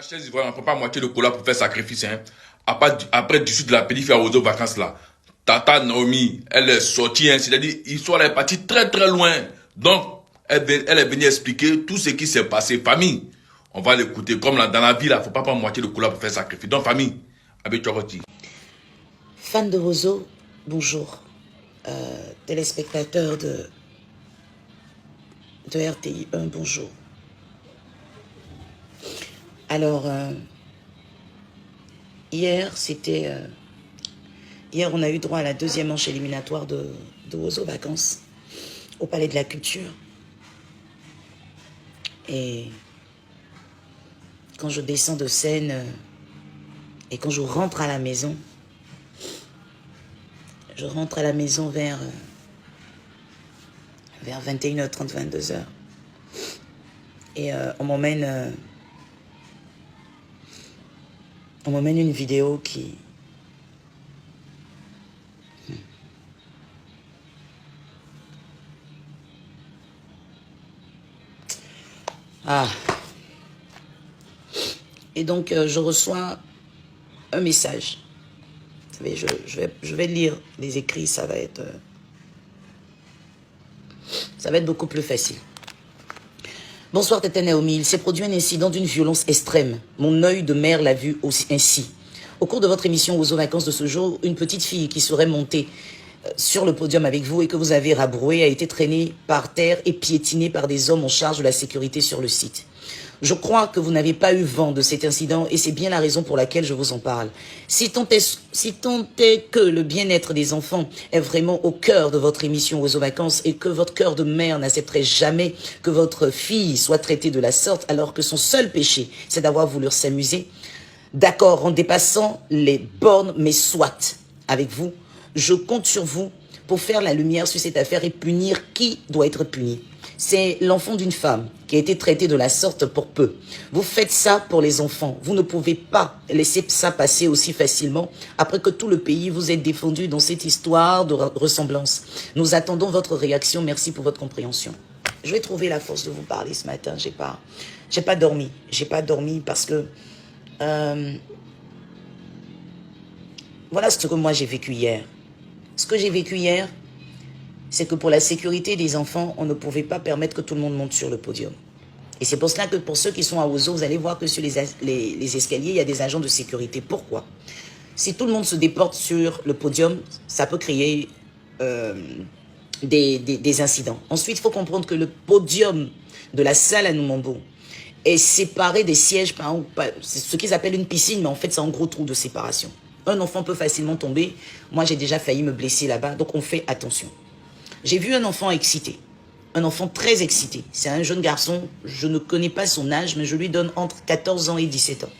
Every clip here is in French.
chaise ivoirienne, on ne prend pas moitié de cola pour faire sacrifice. Hein. Après, du sud de la pays, faire aux autres vacances là. Tata Naomi, elle est sortie, hein, c'est-à-dire, l'histoire est partie très très loin. Donc, elle est venue expliquer tout ce qui s'est passé. Famille, on va l'écouter. Comme là, dans la vie, il ne faut pas prendre moitié de cola pour faire sacrifice. Donc, famille, avec Choroti. Fan de Wozo, bonjour. Téléspectateurs de RTI 1, bonjour. Alors, hier, on a eu droit à la deuxième manche éliminatoire de Wozo Vacances au Palais de la Culture. Et quand je descends de scène et quand je rentre à la maison, vers 21h30, 22h. Et on m'emmène une vidéo qui... Ah. Et donc, je reçois un message. Vous savez, je vais lire les écrits, ça va être beaucoup plus facile. Bonsoir Tata Naomi, il s'est produit un incident d'une violence extrême. Mon œil de mère l'a vu aussi ainsi. Au cours de votre émission Wozo Vacances de ce jour, une petite fille qui serait montée sur le podium avec vous et que vous avez rabrouée a été traînée par terre et piétinée par des hommes en charge de la sécurité sur le site. Je crois que vous n'avez pas eu vent de cet incident et c'est bien la raison pour laquelle je vous en parle. Si tant est que le bien-être des enfants est vraiment au cœur de votre émission Wozo Vacances et que votre cœur de mère n'accepterait jamais que votre fille soit traitée de la sorte alors que son seul péché, c'est d'avoir voulu s'amuser, d'accord, en dépassant les bornes, mais soit, avec vous, je compte sur vous pour faire la lumière sur cette affaire et punir qui doit être puni. C'est l'enfant d'une femme qui a été traité de la sorte pour peu. Vous faites ça pour les enfants. Vous ne pouvez pas laisser ça passer aussi facilement après que tout le pays vous ait défendu dans cette histoire de ressemblance. Nous attendons votre réaction. Merci pour votre compréhension. Je vais trouver la force de vous parler ce matin. J'ai pas dormi. J'ai pas dormi parce que voilà ce que moi j'ai vécu hier. Ce que j'ai vécu hier, c'est que pour la sécurité des enfants, on ne pouvait pas permettre que tout le monde monte sur le podium. Et c'est pour cela que pour ceux qui sont à Wozo, vous allez voir que sur les escaliers, il y a des agents de sécurité. Pourquoi? Si tout le monde se déporte sur le podium, ça peut créer des incidents. Ensuite, il faut comprendre que le podium de la salle à Numambo est séparé des sièges par c'est ce qu'ils appellent une piscine, mais en fait, c'est un gros trou de séparation. Un enfant peut facilement tomber. Moi, j'ai déjà failli me blesser là-bas, donc on fait attention. J'ai vu un enfant excité, un enfant très excité. C'est un jeune garçon, je ne connais pas son âge, mais je lui donne entre 14 ans et 17 ans,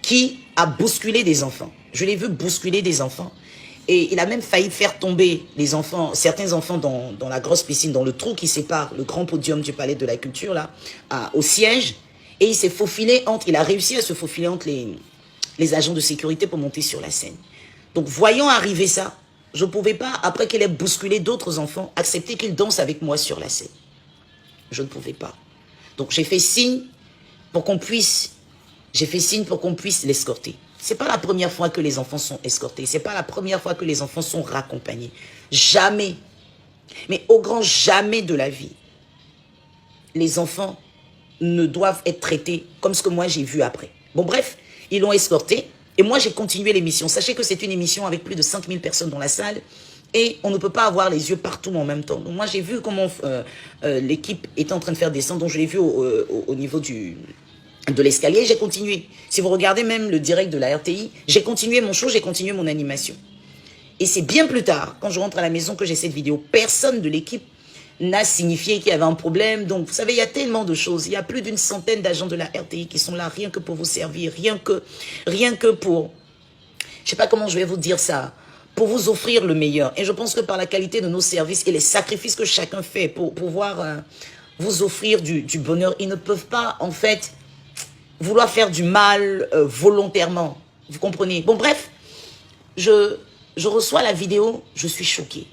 qui a bousculé des enfants. Je l'ai vu bousculer des enfants. Et il a même failli faire tomber les enfants, certains enfants dans la grosse piscine, dans le trou qui sépare le grand podium du Palais de la Culture, là, au siège. Et il s'est faufilé il a réussi à se faufiler entre les agents de sécurité pour monter sur la scène. Donc, voyant arriver ça, je ne pouvais pas, après qu'il ait bousculé d'autres enfants, accepter qu'il danse avec moi sur la scène. Je ne pouvais pas. Donc j'ai fait signe pour qu'on puisse l'escorter. Ce n'est pas la première fois que les enfants sont escortés. Ce n'est pas la première fois que les enfants sont raccompagnés. Jamais, mais au grand jamais de la vie, les enfants ne doivent être traités comme ce que moi j'ai vu après. Bon bref, ils l'ont escorté. Et moi, j'ai continué l'émission. Sachez que c'est une émission avec plus de 5000 personnes dans la salle et on ne peut pas avoir les yeux partout en même temps. Donc moi, j'ai vu comment l'équipe était en train de faire descendre. Donc je l'ai vu au niveau de l'escalier. J'ai continué. Si vous regardez même le direct de la RTI, j'ai continué mon show, j'ai continué mon animation. Et c'est bien plus tard, quand je rentre à la maison, que j'ai cette vidéo. Personne de l'équipe n'a signifié qu'il y avait un problème. Donc, vous savez, il y a tellement de choses. Il y a plus d'une centaine d'agents de la RTI qui sont là, rien que pour vous servir, rien que pour, je ne sais pas comment je vais vous dire ça, pour vous offrir le meilleur. Et je pense que par la qualité de nos services et les sacrifices que chacun fait pour pouvoir vous offrir du bonheur, ils ne peuvent pas, en fait, vouloir faire du mal volontairement. Vous comprenez? Bon, bref, je reçois la vidéo, je suis choquée.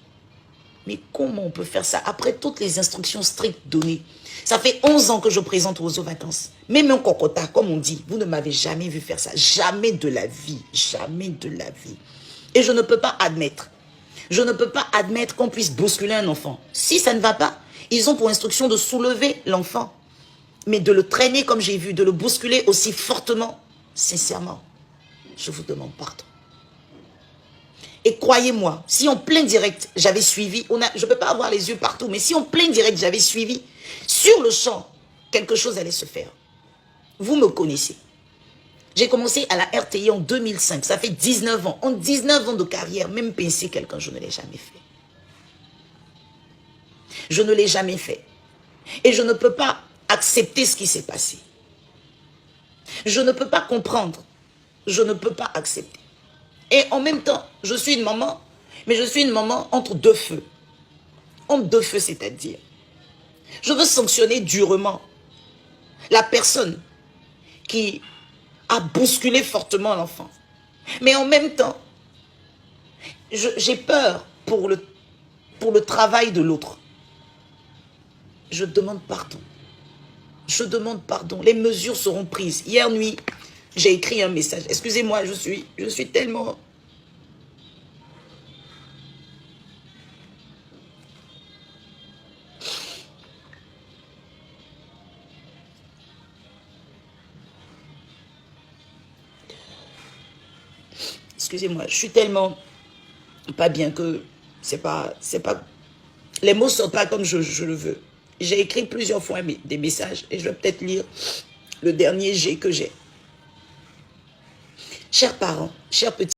Mais comment on peut faire ça après toutes les instructions strictes données? Ça fait 11 ans que je présente aux vacances. Même un cocota, comme on dit, vous ne m'avez jamais vu faire ça. Jamais de la vie. Jamais de la vie. Et je ne peux pas admettre. Je ne peux pas admettre qu'on puisse bousculer un enfant. Si ça ne va pas, ils ont pour instruction de soulever l'enfant. Mais de le traîner comme j'ai vu, de le bousculer aussi fortement, sincèrement, je vous demande pardon. Et croyez-moi, si en plein direct, j'avais suivi, je ne peux pas avoir les yeux partout, mais si en plein direct, j'avais suivi, sur le champ, quelque chose allait se faire. Vous me connaissez. J'ai commencé à la RTI en 2005, ça fait 19 ans. En 19 ans de carrière, même pincer quelqu'un, je ne l'ai jamais fait. Je ne l'ai jamais fait. Et je ne peux pas accepter ce qui s'est passé. Je ne peux pas comprendre. Je ne peux pas accepter. Et en même temps, je suis une maman, mais je suis une maman entre deux feux. Entre deux feux, c'est-à-dire, je veux sanctionner durement la personne qui a bousculé fortement l'enfant. Mais en même temps, j'ai peur pour le travail de l'autre. Je demande pardon. Je demande pardon. Les mesures seront prises. Hier nuit, j'ai écrit un message. Excusez-moi, je suis tellement... Excusez-moi, je suis tellement pas bien que c'est pas... Les mots ne sortent pas comme je le veux. J'ai écrit plusieurs fois des messages et je vais peut-être lire le dernier G que j'ai. Chers parents, chers petits,